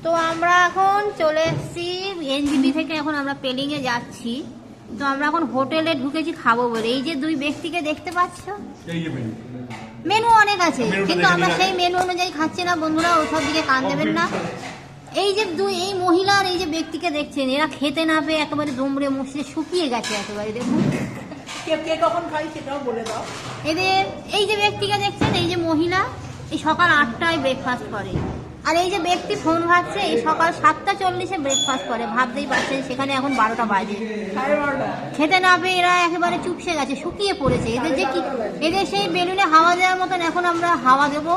তো আমরা এখন চলে এসেছি এনজিপি থেকে, এখন আমরা পেলিংয়ে যাচ্ছি। তো আমরা এখন হোটেলে ঢুকেছি খাবো বলে। এই যে দুই ব্যক্তিকে দেখতে পাচ্ছ, মেনু অনেক আছে কিন্তু আমরা সেই মেনু অনুযায়ী খাচ্ছি না বন্ধুরা, ওসব দিকে কান দেবেন না। এই যে এই মহিলার এই যে ব্যক্তিকে দেখছেন, এরা খেতে না পেয়ে একেবারে দুমড়ে মুছড়ে শুকিয়ে গেছে একেবারে। দেখুন কখন খাই সেটাও বলে দাও। এদের এই যে ব্যক্তিকে দেখছেন, এই যে মহিলা এই সকাল 8টায় ব্রেকফাস্ট করে, আর এই যে ব্যক্তি ফোন ভাবছে এই সকাল 7:40 ব্রেকফাস্ট করে। ভাবতেই পারছেন সেখানে এখন 12টা বাজে। খেতে না পেয়ে এরা একেবারে চুপসে গেছে, শুকিয়ে পড়েছে। এদের যে কি, এদের সেই বেলুনে হাওয়া দেওয়ার মতন এখন আমরা হাওয়া দেবো,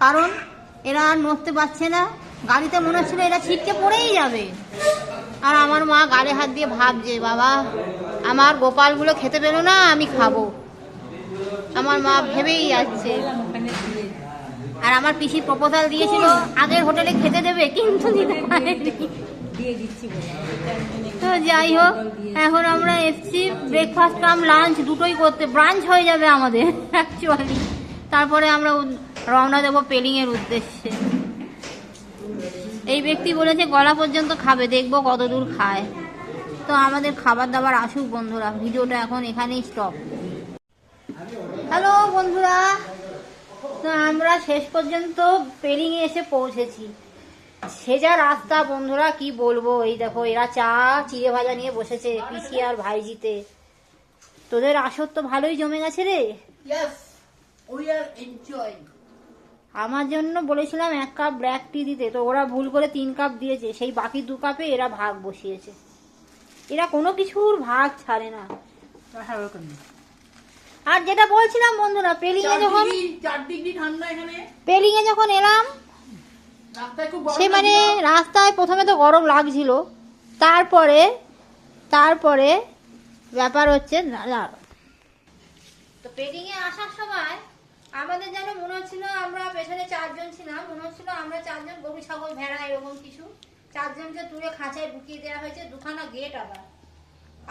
কারণ এরা আর নড়তে পারছে না। গাড়িতে মনে হচ্ছিল এরা ছিটকে পড়েই যাবে। আর আমার মা গালে হাত দিয়ে ভাবছে, বাবা আমার গোপালগুলো খেতে পেলো না, আমি খাবো। আমার মা ভেবেই যাচ্ছে। আর আমার পিসি প্রপোজাল দিয়েছিল আগের হোটেলে খেতে দেবে, কিন্তু দিতে পারেনি। তো যাই হোক, এখন আমরা এসছি ব্রেকফাস্ট কাম লাঞ্চ দুটোই করতে, ব্রাঞ্চ হয়ে যাবে আমাদের অ্যাকচুয়ালি। তারপরে আমরা রওনা দেবো পেলিংয়ের উদ্দেশ্যে। এই ব্যক্তি বলেছে গলা পর্যন্ত খাবে, দেখবো কত দূর খায়। তো আমাদের খাবার দাবার আসুক বন্ধুরা, ভিডিওটা এখন এখানেই স্টপ। হ্যালো বন্ধুরা, তো আমরা শেষ পর্যন্ত পেলিংয়ে এসে পৌঁছেছি। সে যা রাস্তা বন্ধুরা, কি বলবো। এই দেখো এরা চা চিড়ে ভাজা নিয়ে বসেছে, পিসি আর ভাইজিতে। তোদের আসর তো ভালোই জমে গেছে রে। আমার জন্য বলেছিলাম 1 কাপ ব্ল্যাক টি দিতে, তো ওরা ভুল করে 3 কাপ দিয়েছে। সেই বাকি 2 কাপে এরা ভাগ বসিয়েছে। এরা কোনো কিছুর ভাগ ছাড়ে না। আর যেটা বলছিলাম বন্ধুরা, পেলিংয়ে যখন এলাম, সে মানে রাস্তায় প্রথমে তো গরম লাগছিল, তারপরে ব্যাপার হচ্ছে তো পেলিংয়ে আসার সময় আমাদের যেন মনে হচ্ছিল, আমরা পেছনে 4 জন ছিলাম, মনে হচ্ছিল আমরা 4 জন গরু ছাগল ভেড়া এরকম কিছু। 4 জনকে তুলে খাঁচায় ঢুকিয়ে দেওয়া হয়েছে, 2খানা গেট আবার।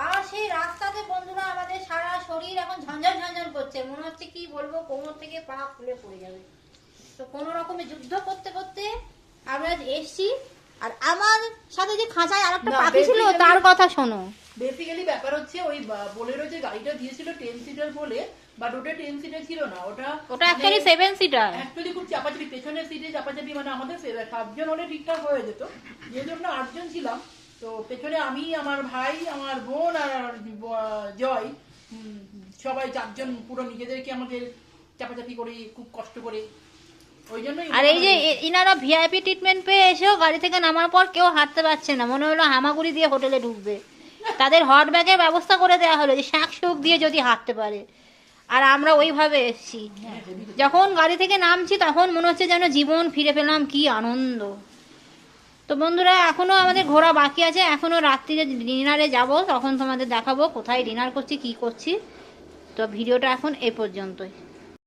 আর সেই রাস্তাতে বন্ধুরা আমাদের সারা শরীর এখন ঝঞ্ঝন করছে, মনে হচ্ছে কি বলবো, কোমর থেকে পা খুলে পড়ে যাবে। তো কোনো রকমে যুদ্ধ করতে করতে আমরা এসছি। আর আমার সাথে যে খাঁচায় আরেকটা পাখি ছিল, তার কথা শোনো। বেসিক্যালি ব্যাপার হচ্ছে, ওই বোলেরো যে গাড়িটা দিয়েছিল 10 সিটার বলে, বাট ওটা 10 সিটার ছিল না, ওটা অ্যাকচুয়ালি 7 সিটার। অ্যাকচুয়ালি খুব চাপাচাপি, পেছনের সিটে চাপাচাপি, মানে আমাদের 7 জন হলে ঠিকঠাক হয়ে যেত। যেহেতু আমরা 8 জন ছিলাম, তো পেছনে আমি, আমার ভাই, আমার বোন আর জয়, সবাই 4 জন পুরো নিজেদেরকে আমাদের চাপাচাপি করে খুব কষ্ট করে, ওই জন্যই। আর এই যে ইনারা ভিআইপি ট্রিটমেন্ট পেয়ে এসেও গাড়ি থেকে নামার পর কেউ হাঁটতে পারছে না, মনে হলো হামাগুড়ি দিয়ে হোটেলে ঢুকবে। তাদের হট ব্যাগের ব্যবস্থা করে দেওয়া হলো যে শাক শুক দিয়ে যদি হাঁটতে পারে। আর আমরা ওইভাবে এসেছি। যখন গাড়ি থেকে নামছি তখন মনে হচ্ছে যেন জীবন ফিরে পেলাম, কি আনন্দ। তো বন্ধুরা, এখনো আমাদের ঘোরা বাকি আছে, এখনো রাত্রিরে ডিনারে যাব, তখন তোমাদের দেখাবো কোথায় ডিনার করছি, কি করছি। তো ভিডিওটা এখন এ পর্যন্তই।